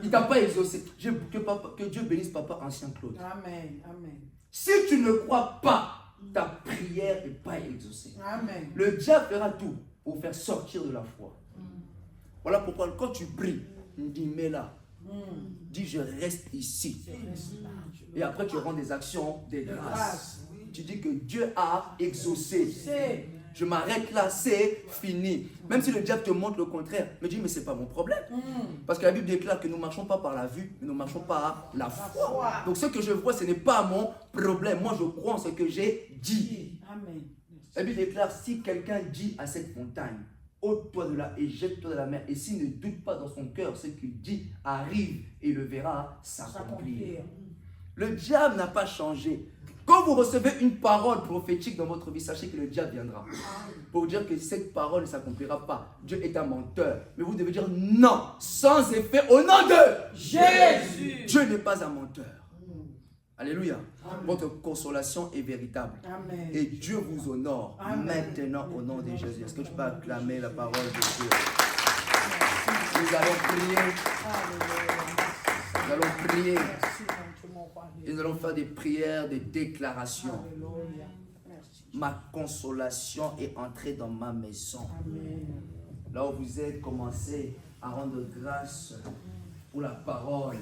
S1: Il ne t'a pas exaucé. Que Dieu bénisse papa ancien Claude.
S2: Amen. Amen.
S1: Si tu ne crois pas, ta prière n'est pas exaucée.
S2: Amen.
S1: Le diable fera tout pour faire sortir de la foi. Voilà pourquoi quand tu pries, dis mets là. Dis je reste ici. Et après tu rends des actions, des grâces. Tu dis que Dieu a exaucé. Je m'arrête là, c'est fini. Même si le diable te montre le contraire, me dis mais c'est pas mon problème. Parce que la Bible déclare que nous ne marchons pas par la vue, mais nous marchons par la foi. Donc ce que je vois, ce n'est pas mon problème. Moi je crois en ce que j'ai dit.
S2: Amen.
S1: La Bible déclare si quelqu'un dit à cette montagne, ôte-toi de là et jette-toi de la mer. Et s'il ne doute pas dans son cœur, ce qu'il dit arrive et le verra s'accomplir. Le diable n'a pas changé. Quand vous recevez une parole prophétique dans votre vie, sachez que le diable viendra pour vous dire que cette parole ne s'accomplira pas. Dieu est un menteur. Mais vous devez dire non, sans effet, au nom de
S2: Jésus.
S1: Dieu n'est pas un menteur. Alléluia. Votre consolation est véritable.
S2: Amen.
S1: Et Dieu vous honore.
S2: Amen.
S1: Maintenant au nom de Jésus. Est-ce que tu peux acclamer la parole de Dieu? Nous allons prier. Nous allons prier. Et nous allons faire des prières, des déclarations.
S2: Alléluia. Merci.
S1: Ma consolation est entrée dans ma maison.
S2: Amen.
S1: Là où vous êtes, commencez à rendre grâce pour la parole,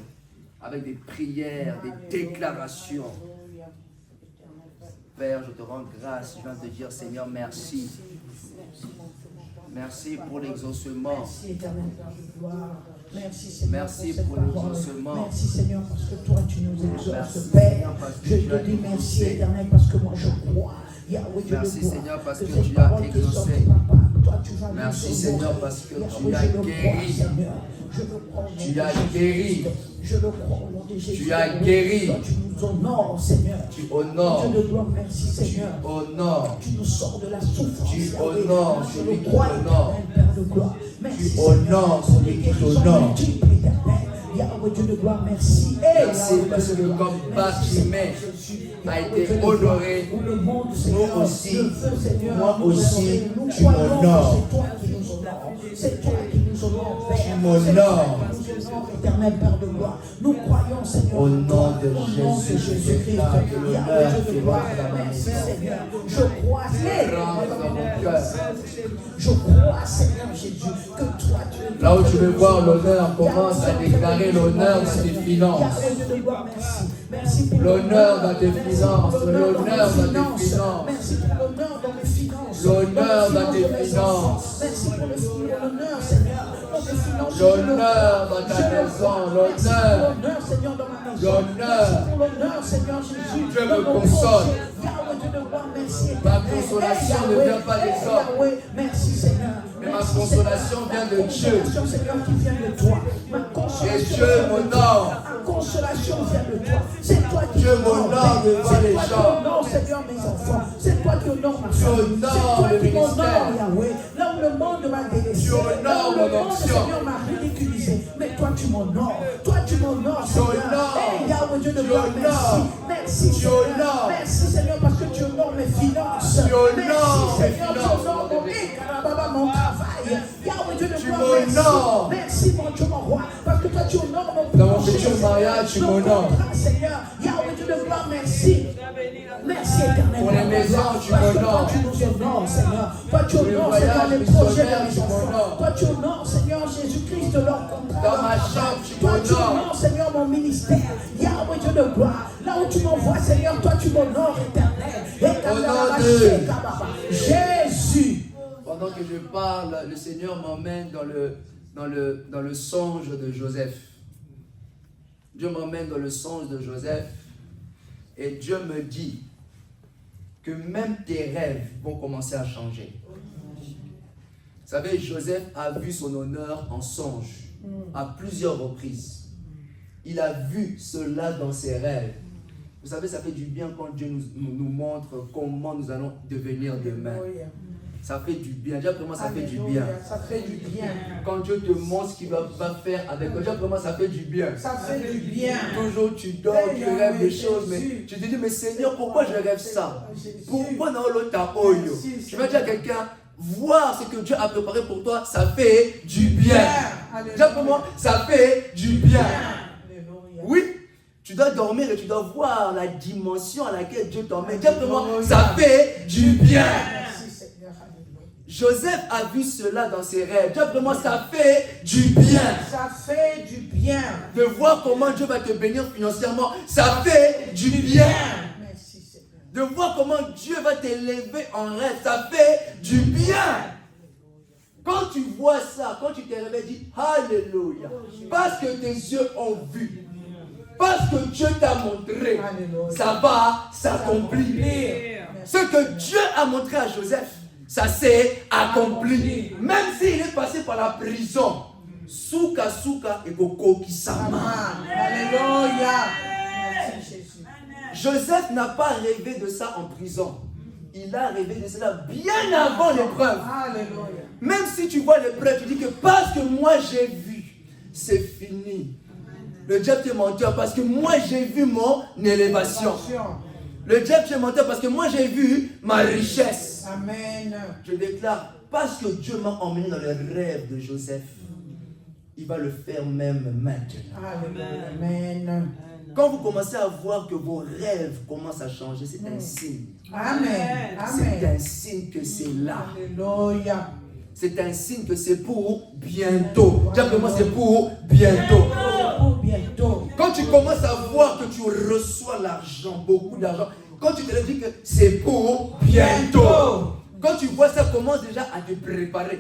S1: avec des prières, des déclarations.
S2: Alléluia.
S1: Père, je te rends grâce. Je viens de te dire, Seigneur, merci. Merci pour l'exaucement.
S3: Merci éternel Père de gloire. Merci Seigneur
S1: Merci
S3: pour cette
S1: pour
S3: parole.
S1: l'exaucement.
S3: Merci Seigneur parce que toi tu nous exauces
S1: Merci,
S3: Père.
S1: Seigneur, parce que
S3: Je
S1: tu as
S3: te dis merci
S1: exaucé.
S3: éternel parce que moi je crois. Yahweh, je
S1: Merci,
S3: le crois.
S1: Seigneur, parce que
S3: cette
S1: tu as
S3: parole qui est
S1: exaucé.
S3: sortie, papa, toi tu vas
S1: Merci Seigneur parce que tu
S3: Yahweh,
S1: as
S3: je le crois,
S1: guéri.
S3: Seigneur. Je le crois au nom
S1: Tu
S3: de
S1: as
S3: Jésus.
S1: guéri.
S3: Je le crois au nom de Jésus.
S1: Tu as guéri.
S3: Toi, tu nous honores, Seigneur.
S1: Tu honores.
S3: Dieu de gloire, merci Seigneur.
S1: Honore.
S3: Tu nous sors de la souffrance.
S1: Tu
S3: Yahweh.
S1: honores
S3: Je
S1: celui
S3: le
S1: qui
S3: crois,
S1: t'honore.
S3: éternel Père de gloire. Merci
S1: Tu
S3: Seigneur.
S1: honores
S3: Pour les
S1: celui qui
S3: guérisons
S1: t'honore.
S3: multiples, éternel. Yahweh, Dieu de gloire, merci.
S1: Merci parce que comme Bartimée a été honoré, nous aussi, moi aussi, tu m'honores.
S3: C'est toi qui nous honores, Père.
S1: Tu m'honores.
S3: Éternel Père de gloire, nous croyons, Seigneur,
S1: Au nom de
S3: Jésus-Christ.
S1: Jésus-Christ, que l'honneur
S3: Dieu de
S1: qui
S3: gloire,
S1: va dans ma
S3: merci
S1: maison.
S3: Seigneur. Je crois,
S1: Rentre dans mon cœur.
S3: je crois, Seigneur Jésus, que toi, tu es
S1: Là où tu veux voir l'honneur, commence à déclarer l'honneur dans tes finances.
S3: Yahweh, Dieu de gloire, merci. Merci pour
S1: L'honneur dans tes finances, l'honneur dans tes finances.
S3: Merci pour l'honneur dans mes finances.
S1: L'honneur dans tes finances.
S3: Merci pour l'honneur, Seigneur, dans tes finances.
S1: L'honneur dans ta maison, l'honneur.
S3: L'honneur, Seigneur, dans ma maison.
S1: L'honneur.
S3: Merci pour l'honneur, Seigneur Jésus.
S1: Dieu me
S3: dans mon
S1: console.
S3: projet. Yahweh, Dieu de gloire, merci.
S1: Ma consolation ne
S3: Yahweh,
S1: vient pas des hommes.
S3: Yahweh, merci, Seigneur.
S1: Mais ma
S3: Merci,
S1: consolation
S3: Seigneur.
S1: vient de
S3: Ma
S1: Dieu.
S3: consolation, Seigneur, qui vient de toi. Ma consolation
S1: Et Dieu
S3: vient de
S1: m'honore.
S3: toi. Ma consolation vient de toi. C'est toi qui
S1: Dieu m'honore devant les gens.
S3: C'est toi qui honore, Seigneur, mes enfants. C'est toi qui honore ma
S1: Tu
S3: famille.
S1: honores
S3: C'est toi
S1: le
S3: qui m'honore,
S1: ministère.
S3: Yahweh. Là où le monde m'a délaissé.
S1: Tu honores
S3: Là où le
S1: mon
S3: monde,
S1: onction.
S3: Seigneur, m'a ridiculisé. Mais toi, tu m'honores. Toi, tu m'honores,
S1: Tu
S3: Seigneur.
S1: honores.
S3: Hey, Yahweh, Dieu de
S1: Tu
S3: gloire,
S1: honores.
S3: merci. Merci,
S1: Tu
S3: Seigneur.
S1: honores.
S3: Merci, Seigneur, parce que tu honores mes finances.
S1: Tu honores
S3: Merci,
S1: mes
S3: Seigneur, tu
S1: finances.
S3: honores mon travail. Yahweh, Dieu de
S1: Tu
S3: gloire,
S1: m'honores.
S3: merci, mon Dieu, mon roi, parce que toi, tu honores mon
S1: Dans mon
S3: projet,
S1: futur mariage, tu
S3: nos
S1: m'honores.
S3: contrats, Seigneur. Yahweh, Dieu de gloire, merci. Merci, éternel.
S1: Pour les maisons, tu
S3: Parce que
S1: m'honores.
S3: toi, tu nous honores, Seigneur. Toi, tu
S1: Pour les
S3: honores, Seigneur,
S1: voyages
S3: les projets de
S1: missionnaires,
S3: mes
S1: tu
S3: enfants.
S1: m'honores.
S3: Toi, tu honores, Seigneur, Jésus-Christ, de leur contrat.
S1: Dans ma chambre, tu
S3: Toi, tu
S1: m'honores.
S3: honores, Seigneur, mon ministère. Yahweh, Dieu de gloire. Là où tu m'envoies, Seigneur, toi, tu m'honores, éternel.
S1: Au nom de
S3: Jésus.
S1: Pendant que je parle, le Seigneur m'emmène dans le songe de Joseph. Dieu m'emmène dans le songe de Joseph et Dieu me dit que même tes rêves vont commencer à changer. Vous savez, Joseph a vu son honneur en songe à plusieurs reprises. Il a vu cela dans ses rêves. Vous savez, ça fait du bien quand Dieu nous montre comment nous allons devenir demain. Ça fait du bien. Déjà, vraiment, ça fait du bien.
S3: Ça fait du bien.
S1: Quand Dieu te montre ce qu'il va faire avec toi, déjà, vraiment, ça fait du bien.
S3: Ça fait du bien.
S1: Toujours, tu dors, tu rêves des choses, mais tu te dis, mais Seigneur, pourquoi je rêve ça? Pourquoi non l'autre oyo? Tu vas dire à quelqu'un, voir ce que Dieu a préparé pour toi, ça fait du bien. Déjà, pour moi, ça fait du bien. Oui. Tu dois dormir et tu dois voir la dimension à laquelle Dieu t'emmène. Déjà, pour moi, ça fait du bien. Joseph a vu cela dans ses rêves. Dieu, vraiment, ça fait du bien.
S3: Ça fait du bien.
S1: De voir comment Dieu va te bénir financièrement, ça fait du bien.
S3: Merci, Seigneur.
S1: De voir comment Dieu va t'élever en rêve, ça fait du bien. Quand tu vois ça, quand tu te réveilles, dis Alléluia. Parce que tes yeux ont vu. Parce que Dieu t'a montré. Ça va s'accomplir. Ce que Dieu a montré à Joseph, ça s'est accompli. Même s'il est passé par la prison. Souka et Koko Kisama.
S3: Alléluia. Merci Jésus.
S1: Joseph n'a pas rêvé de ça en prison. Il a rêvé de cela bien avant l'épreuve.
S3: Alléluia.
S1: Même si tu vois l'épreuve, tu dis que parce que moi j'ai vu, c'est fini. Le diable est menteur parce que moi j'ai vu mon élévation. Le diable est menteur parce que moi j'ai vu ma richesse.
S3: Amen.
S1: Je déclare, parce que Dieu m'a emmené dans les rêves de Joseph, il va le faire même maintenant.
S3: Amen.
S1: Quand vous commencez à voir que vos rêves commencent à changer, c'est un signe.
S3: Amen.
S1: C'est un signe que c'est là.
S3: Alléluia.
S1: C'est un signe que c'est pour bientôt. Simplement, c'est pour bientôt.
S3: Pour bientôt.
S1: Quand tu commences à voir que tu reçois l'argent, beaucoup d'argent, quand tu te dis que c'est pour bientôt. Quand tu vois ça, commence déjà à te préparer.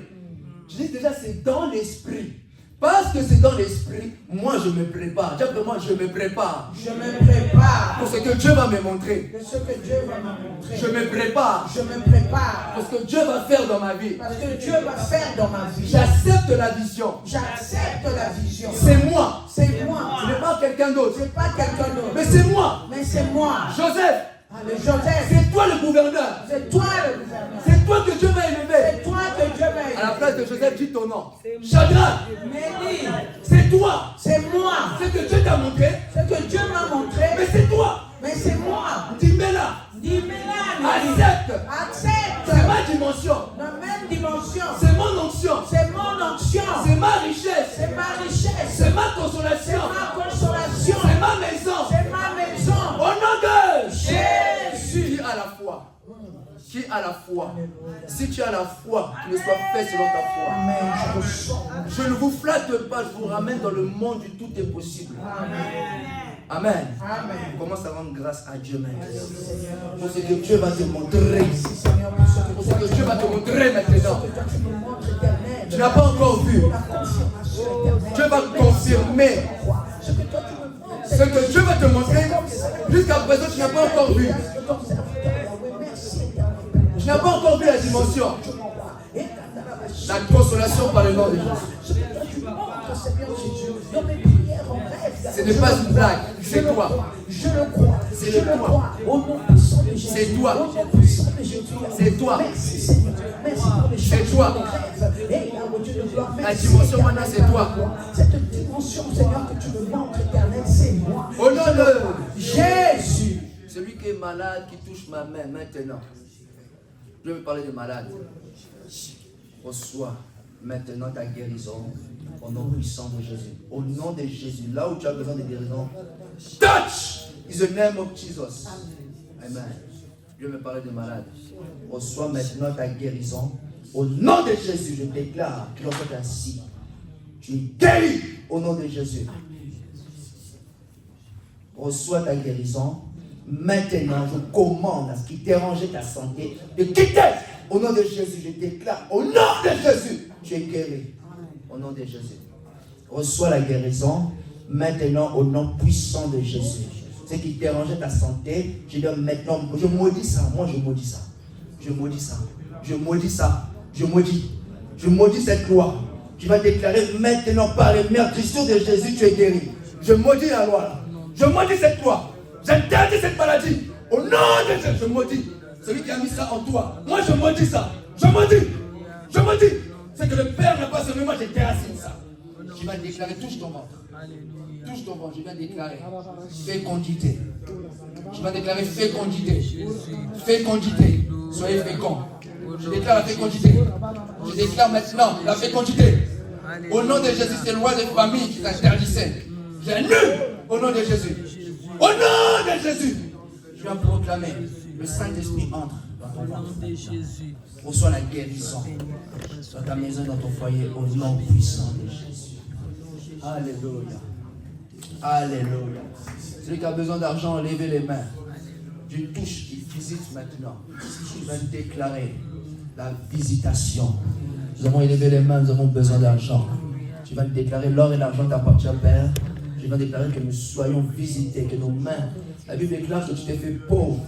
S1: Je dis déjà, c'est dans l'esprit. Parce que c'est dans l'esprit, moi je me prépare. Dis après moi, je me prépare.
S3: Je me prépare
S1: Pour ce que Dieu va me montrer.
S3: de ce que Dieu va me montrer.
S1: Je me prépare.
S3: Je me prépare
S1: Pour ce que Dieu va faire dans ma vie.
S3: parce que Dieu va faire dans ma vie.
S1: J'accepte la vision.
S3: J'accepte la vision.
S1: C'est moi.
S3: C'est moi.
S1: Ce n'est pas quelqu'un d'autre.
S3: C'est pas quelqu'un d'autre.
S1: Mais c'est moi.
S3: Mais c'est moi.
S1: Joseph,
S3: Allez, Joseph,
S1: c'est toi le gouverneur.
S3: c'est toi le gouverneur.
S1: C'est toi que Dieu va élever.
S3: C'est toi que Dieu va
S1: À la
S3: aider.
S1: place de Joseph, dis ton nom. Shadrach,
S3: Mélie,
S1: c'est toi.
S3: c'est moi.
S1: Ce que Dieu t'a montré,
S3: Ce que Dieu m'a montré,
S1: mais c'est toi.
S3: mais c'est moi.
S1: Dis-moi-là.
S3: Dis-moi,
S1: Accepte.
S3: accepte
S1: C'est ma dimension.
S3: la même dimension.
S1: C'est mon onction.
S3: C'est mon onction.
S1: C'est ma richesse.
S3: C'est ma richesse.
S1: C'est ma
S3: C'est
S1: consolation.
S3: ma consolation.
S1: C'est ma maison.
S3: C'est ma maison.
S1: Au nom de
S3: Jésus.
S1: Qui a la foi? Qui a la foi? Si tu as la foi, qu'il soit fait selon ta foi.
S3: Amen. Je reçois.
S1: Je ne vous flatte pas, je vous ramène dans le monde du tout est possible. Amen.
S3: Amen.
S1: On commence à rendre grâce à Dieu maintenant.
S3: Seigneur.
S1: Pour ce que Dieu va te montrer.
S3: Merci Seigneur pour ce
S1: Pour
S3: que
S1: ce que Dieu va te montrer maintenant.
S3: toi tu me montres éternel.
S1: Tu n'as pas encore vu.
S3: La confirmation éternelle.
S1: Dieu va confirmer.
S3: Ce que toi tu me montres.
S1: Ce que Dieu va te montrer, jusqu'à présent, tu n'as pas encore vu. Tu n'as pas encore vu la dimension. La consolation par le nom de Jésus. Ce n'est pas une blague, c'est toi.
S3: Je le crois.
S1: C'est
S3: Je
S1: le
S3: le
S1: toi.
S3: crois. Au nom puissant de Jésus.
S1: C'est toi.
S3: Au nom puissant de Jésus.
S1: C'est toi.
S3: Merci Seigneur. Merci pour les
S1: C'est
S3: choses
S1: toi.
S3: de rêve. Et là, mon Dieu de gloire,
S1: La
S3: merci,
S1: dimension
S3: éternel,
S1: maintenant, c'est toi.
S3: Cette dimension, Seigneur, que tu me montres, éternel, c'est moi.
S1: Au nom de
S3: Jésus.
S1: celui qui est malade, qui touche ma main maintenant. Je vais parler de malade. Reçois maintenant ta guérison au nom puissant de Jésus. Au nom de Jésus, là où tu as besoin de guérison, touch is the name of Jesus. Amen. Je vais parler de malade. Reçois maintenant ta guérison. Au nom de Jésus, je déclare qu'il en soit ainsi. Tu es guéri au nom de Jésus. Reçois ta guérison. Maintenant, je commande à ce qui dérangeait ta santé de quitter. Au nom de Jésus, je déclare, au nom de Jésus, tu es guéri. Au nom de Jésus. Reçois la guérison. Maintenant, au nom puissant de Jésus. Ce qui dérangeait ta santé, je dis maintenant, je maudis ça. Moi, je maudis ça. Je maudis ça. Je maudis ça. Je maudis. Je maudis cette loi. Tu vas déclarer maintenant par les meurtrissures de Jésus, tu es guéri. Je maudis la loi là. Je maudis cette loi. J'interdis cette maladie. Au nom de Jésus, je maudis. Celui qui a mis ça en toi. Moi, je maudis ça. Je maudis. Je maudis. C'est que le Père n'a pas semé, moi, j'ai déracine ça. Tu vas déclarer, touche ton ventre. Touche ton ventre, je vais déclarer fécondité. Je vais déclarer fécondité. Fécondité. Soyez féconds. Je déclare la fécondité. Je déclare maintenant la fécondité. Au nom de Jésus, c'est loi des familles qui t'interdisait. J'annule au nom de Jésus. Au nom de Jésus. Je viens proclamer. Le Saint-Esprit entre dans ton ventre. Reçois la guérison dans ta maison, dans ton foyer, au nom puissant de Jésus. Alléluia. Alléluia. Celui qui a besoin d'argent, levez les mains. Tu touches, il visite maintenant. Tu vas déclarer la visitation. Nous avons élevé les mains, nous avons besoin d'argent. Tu vas déclarer l'or et l'argent t'appartient, Père. Je vais déclarer que nous soyons visités, que nos mains. La Bible déclare que tu t'es fait pauvre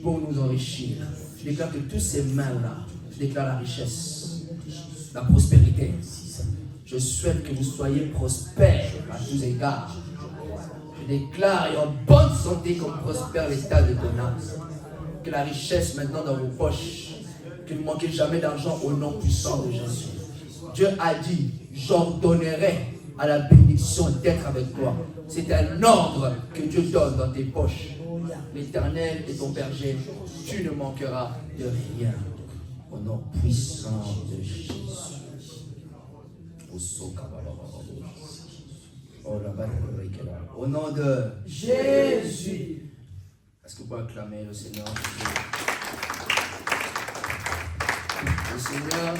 S1: pour nous enrichir. Je déclare que toutes ces mains-là, je déclare la richesse, la prospérité. Je souhaite que vous soyez prospères à tous égards. Je déclare et en bonne santé qu'on prospère l'état de ton âme. Que la richesse maintenant dans vos poches, que vous ne manquez jamais d'argent au nom puissant de Jésus. Dieu a dit, j'ordonnerai à la bénédiction d'être avec toi. C'est un ordre que Dieu donne dans tes poches. L'Éternel est ton berger, tu ne manqueras de rien. Au nom puissant de Jésus. Au nom de Jésus. Est-ce que vous pouvez acclamer le Seigneur? Le Seigneur